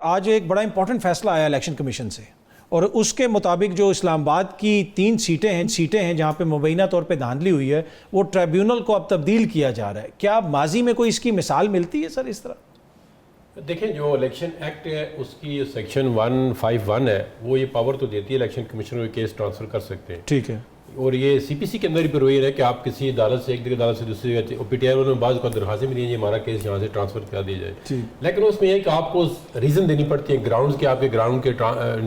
آج ایک بڑا امپورٹنٹ فیصلہ آیا الیکشن کمیشن سے، اور اس کے مطابق جو اسلام آباد کی 3 سیٹیں ہیں جہاں پہ مبینہ طور پہ دھاندلی ہوئی ہے، وہ ٹریبیونل کو اب تبدیل کیا جا رہا ہے. کیا ماضی میں کوئی اس کی مثال ملتی ہے سر اس طرح؟ دیکھیں جو الیکشن ایکٹ ہے اس کی سیکشن 151 ہے، وہ یہ پاور تو دیتی ہے الیکشن کمیشن کو کیس ٹرانسفر کر سکتے ہیں. ٹھیک ہے. اور یہ سی پی سی کے اندر ہی پروویژن ہے کہ آپ کسی عدالت سے ایک عدالت سے دوسری او پی ٹی آئی والوں نے بعض اوقات درخواستیں بھی دی ہیں ہمارا کیس یہاں سے ٹرانسفر کر دیا جائے، لیکن اس میں یہ کہ آپ کو ریزن دینی پڑتی ہے گراؤنڈز کے، آپ کے گراؤنڈ کے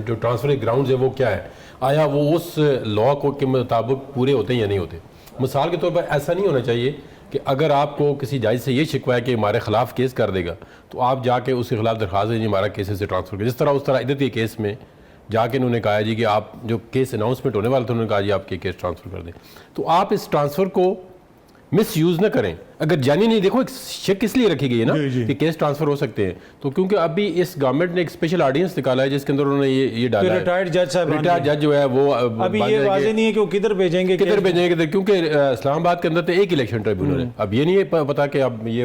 جو ٹرانسفر کے گراؤنڈز ہیں وہ کیا ہے، آیا وہ اس لا کو کے مطابق پورے ہوتے ہیں یا نہیں ہوتے. مثال کے طور پر ایسا نہیں ہونا چاہیے کہ اگر آپ کو کسی جج سے یہ شکوہ ہے کہ ہمارے خلاف کیس کر دے گا تو آپ جا کے اس کے خلاف درخواست دیں ہمارا کیس سے ٹرانسفر کریں. جس طرح اس طرح عدت کے کیس میں جا کے انہوں نے کہا جی کہ آپ جو کیس اناؤنسمنٹ ہونے والا تھا انہوں نے کہا جی آپ کے کیس ٹرانسفر کر دیں. تو آپ اس ٹرانسفر کو مس یوز نہ کریں. اگر جانی نہیں، دیکھو ایک شک اس لیے رکھی گئی ہے نا کہ کیس ٹرانسفر ہو سکتے ہیں، تو کیونکہ ابھی اس گورنمنٹ نے ایک اسپیشل آرڈیننس نکالا ہے جس کے اندر انہوں نے یہ ڈالا ہے ریٹائرڈ جج جو ہے وہ ابھی یہ واضح نہیں ہے کہ وہ کدھر بھیجیں گے کیونکہ اسلام آباد کے اندر تو ایک الیکشن ٹریبیونل ہے. اب یہ نہیں ہے پتا کہ اب یہ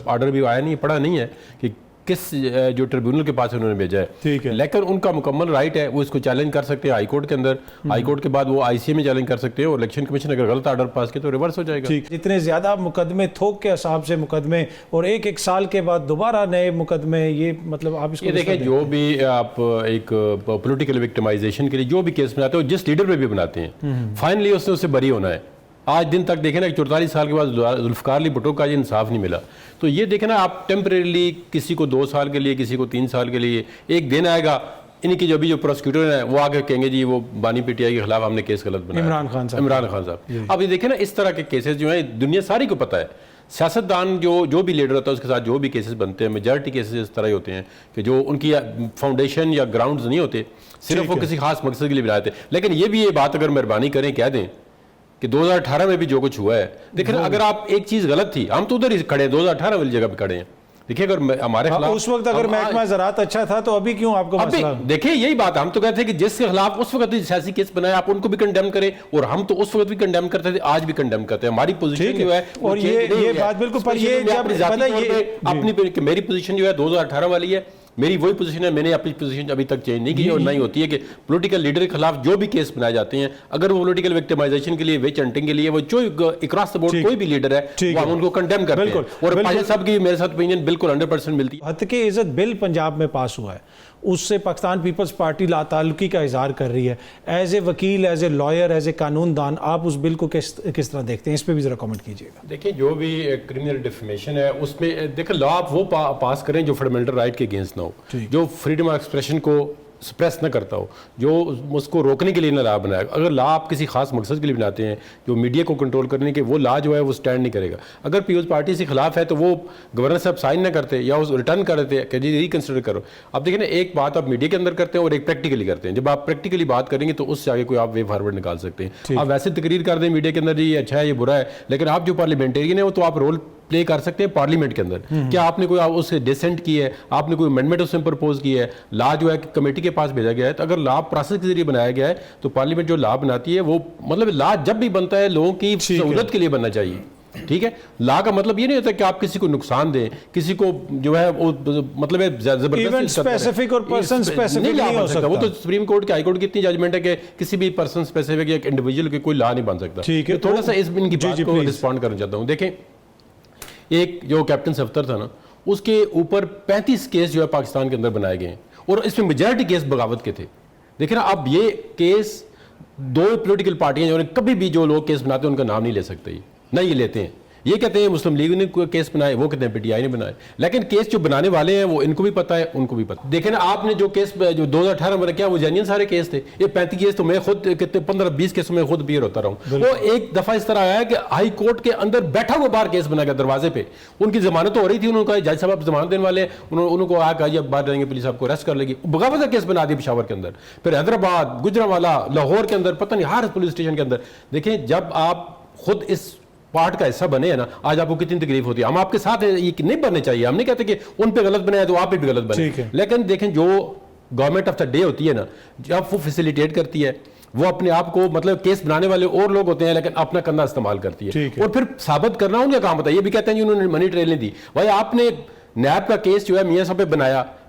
آرڈر بھی آیا نہیں، پڑھا نہیں ہے کہ کس جو ٹریبیونل کے پاس انہوں نے بھیجا ہے، لیکن ان کا مکمل رائٹ ہے، وہ اس کو چیلنج کر سکتے ہیں ہائی کورٹ کے اندر، ہائی کورٹ کے بعد وہ آئی سی اے میں چیلنج کر سکتے ہیں، اور الیکشن کمیشن اگر غلط آرڈر پاس کیا تو ریورس ہو جائے گا. جتنے زیادہ مقدمے تھوک کے حساب سے مقدمے، اور ایک سال کے بعد دوبارہ نئے مقدمے، یہ مطلب آپ اس کو دیکھیں جو بھی آپ ایک پولیٹیکل وکٹمائزیشن کے لیے جو بھی کیس بناتے ہیں جس لیڈر پہ بھی بناتے ہیں فائنلی اس نے اسے بری ہونا ہے. آج دن تک دیکھیں نا 44 سال کے بعد ذوالفقار علی بھٹو کا یہ انصاف نہیں ملا. تو یہ دیکھیں نا آپ ٹیمپریریلی کسی کو 2 سال کے لیے، کسی کو 3 سال کے لیے، ایک دن آئے گا ان کی جو پروسیکیوٹر ہیں وہ آگے کہیں گے جی وہ بانی پی ٹی آئی کے خلاف ہم نے کیس غلط بنایا، عمران خان صاحب. اب یہ دیکھیں نا اس طرح کے کیسز جو ہیں دنیا ساری کو پتہ ہے، سیاستدان جو بھی لیڈر ہوتا ہے اس کے ساتھ جو بھی کیسز بنتے ہیں میجارٹی کیسز اس طرح ہی ہوتے ہیں کہ جو ان کی فاؤنڈیشن یا گراؤنڈز نہیں ہوتے، صرف وہ کسی خاص مقصد کے لیے بنائے تھے. لیکن یہ بھی یہ بات اگر مہربانی کریں کہہ دیں کہ 2018 میں بھی جو کچھ ہوا ہے، دیکھیں اگر آپ ایک چیز غلط تھی، ہم تو ادھر ہی کھڑے ہیں، 2018 والی جگہ پہ کھڑے ہیں. دیکھیں اگر ہمارے خلاف اس وقت اگر محکمہ زراعت اچھا تھا تو ابھی کیوں آپ کو مسئلہ؟ دیکھیں یہی بات ہم تو کہتے ہیں کہ جس کے خلاف اس وقت سیاسی کیس بنایا آپ ان کو بھی کنڈیم کریں، اور ہم تو اس وقت بھی کنڈیم کرتے تھے، آج بھی کنڈیم کرتے ہیں. ہماری پوزیشن جو ہے اور یہ بات بالکل، پر یہ جب اپنی میری پوزیشن جو ہے 2018 والی ہے، میری وہی پوزیشن ہے، میں نے اپنی پوزیشن ابھی تک چینج نہیں کی، اور نہ ہی ہوتی ہے کہ پولیٹیکل لیڈر کے خلاف جو بھی کیس بنائے جاتے ہیں اگر وہ پولیٹیکل وکٹمائزیشن کے لیے، وچ ہنٹنگ کے لیے، وہ جو اکراس دا بورڈ کوئی بھی لیڈر ہے وہ ہم ان کو کنڈیم کرتے ہیں. اور پاکستان صاحب کی میرے ساتھ اوپینین بالکل 100% ملتی ہے. حد کے عزت بل پنجاب میں پاس ہوا ہے، اس سے پاکستان پیپلز پارٹی لا تعلقی کا اظہار کر رہی ہے. ایز اے وکیل، as a lawyer, as a قانون دان، آپ اس بل کو کس طرح دیکھتے ہیں؟ اس پہ بھی ذرا کامنٹ کیجیے گا. دیکھیں جو بھی کرمنل ڈیفیمیشن ہے اس میں دیکھیں لا آپ وہ پاس کریں جو فنڈامنٹل رائٹ کے اگینسٹ نہ ہو، جو فریڈم آف ایکسپریشن کو سپریس نہ کرتا ہو، جو اس کو روکنے کے لیے نہ لا بنائے. اگر لا آپ کسی خاص مقصد کے لیے بناتے ہیں جو میڈیا کو کنٹرول کرنے کے، وہ لا جو ہے وہ سٹینڈ نہیں کرے گا. اگر پیپلز پارٹی سے خلاف ہے تو وہ گورنر صاحب سائن نہ کرتے یا اس ریٹرن کر دیتے کہ جی ریکنسیڈر کرو. اب دیکھیں نا ایک بات آپ میڈیا کے اندر کرتے ہیں اور ایک پریکٹیکلی کرتے ہیں. جب آپ پریکٹیکلی بات کریں گے تو اس سے آگے کوئی آپ وے فارورڈ نکال سکتے ہیں. آپ ویسے تقریر کر دیں میڈیا کے اندر جی یہ اچھا ہے یہ برا ہے، لیکن آپ جو پارلیمنٹیرین ہیں وہ تو آپ رول پلے کر سکتے ہیں پارلیمنٹ کے اندر. کیا آپ نے کوئی اس سے ڈسینٹ کی ہے، آپ نے کوئی امینڈمنٹ اس میں پرپوز کی ہے، لا جو ہے کمیٹی کے پاس بھیجا گیا ہے، تو اگر لا پروسیس کے ذریعے بنایا گیا ہے تو پارلیمنٹ جو لا بناتی ہے وہ مطلب لا جب بھی بنتا ہے لوگوں کی سہولت کے لیے بننا چاہیے. ٹھیک ہے، لا کا مطلب یہ نہیں ہوتا کہ آپ کسی کو نقصان دیں، کسی کو جو ہے مطلب اسپیسیفک اور پرسن اسپیسیفک نہیں ہو سکتا. وہ تو سپریم کورٹ کے ہائی کورٹ کی اتنی ججمنٹ ہے کہ کسی بھی پرسن اسپیسیفک یا ایک انڈیویجول کے کوئی لا نہیں بن سکتا. تھوڑا سا اس ان کی بات کو رسپونڈ کرنا چاہتا ہوں. دیکھیں ایک جو کیپٹن صفتر تھا نا، اس کے اوپر 35 کیس جو ہے پاکستان کے اندر بنائے گئے ہیں، اور اس میں میجارٹی کیس بغاوت کے تھے. دیکھیں نا اب یہ کیس 2 پولیٹیکل پارٹیاں جو کبھی بھی جو لوگ کیس بناتے ہیں ان کا نام نہیں لے سکتے، نہ یہ لیتے ہیں. یہ کہتے ہیں مسلم لیگ نے کیس بنائے، وہ کہتے ہیں پی ٹی آئی نے بنائے، لیکن کیس جو بنانے والے ہیں وہ ان کو بھی پتہ ہے ان کو بھی پتہ. دیکھیں نا آپ نے جو کیس جو 2018 میں کیا وہ جینین سارے کیس تھے. یہ 35 کیس تو میں خود کتنے 15-20 کیسوں میں خود اپیئر ہوتا رہا ہوں. وہ ایک دفعہ اس طرح آیا کہ ہائی کورٹ کے اندر بیٹھا ہوا باہر کیس بنا گیا دروازے پہ، ان کی ضمانت تو ہو رہی تھی، انہوں نے کہا جج صاحب آپ ضمانت دینے والے ہیں، انہوں کو آیا کہا جی اب باہر جائیں گے پولیس آپ کو اریسٹ کر لے گی. بغاوت کا کیس بنا دیا پشاور کے اندر، پھر حیدرآباد، گجرانوالہ، لاہور کے اندر، پتہ نہیں ہر پولیس اسٹیشن کے اندر. دیکھیں جب آپ خود اس پارٹ کا حصہ بنے ہیں نا، آج آپ کو کتنی تکلیف ہوتی ہے. ہم آپ کے ساتھ ہیں، یہ نہیں بننے چاہیے. ہم نہیں کہتے کہ ان پہ غلط بنے تو آپ پہ بھی غلط بنے، لیکن دیکھیں جو گورنمنٹ آف دا ڈے ہوتی ہے نا، جب وہ فیسیلیٹیٹ کرتی ہے، وہ اپنے آپ کو مطلب کیس بنانے والے اور لوگ ہوتے ہیں لیکن اپنا کندھا استعمال کرتی ہے، اور پھر ثابت کرنا ان کا کام ہوتا ہے. یہ بھی کہتے ہیں جی انہوں نے منی ٹریل نہیں دی. بھائی آپ نے نیب کا کیس جو ہے میاں صاحب پہ بنایا،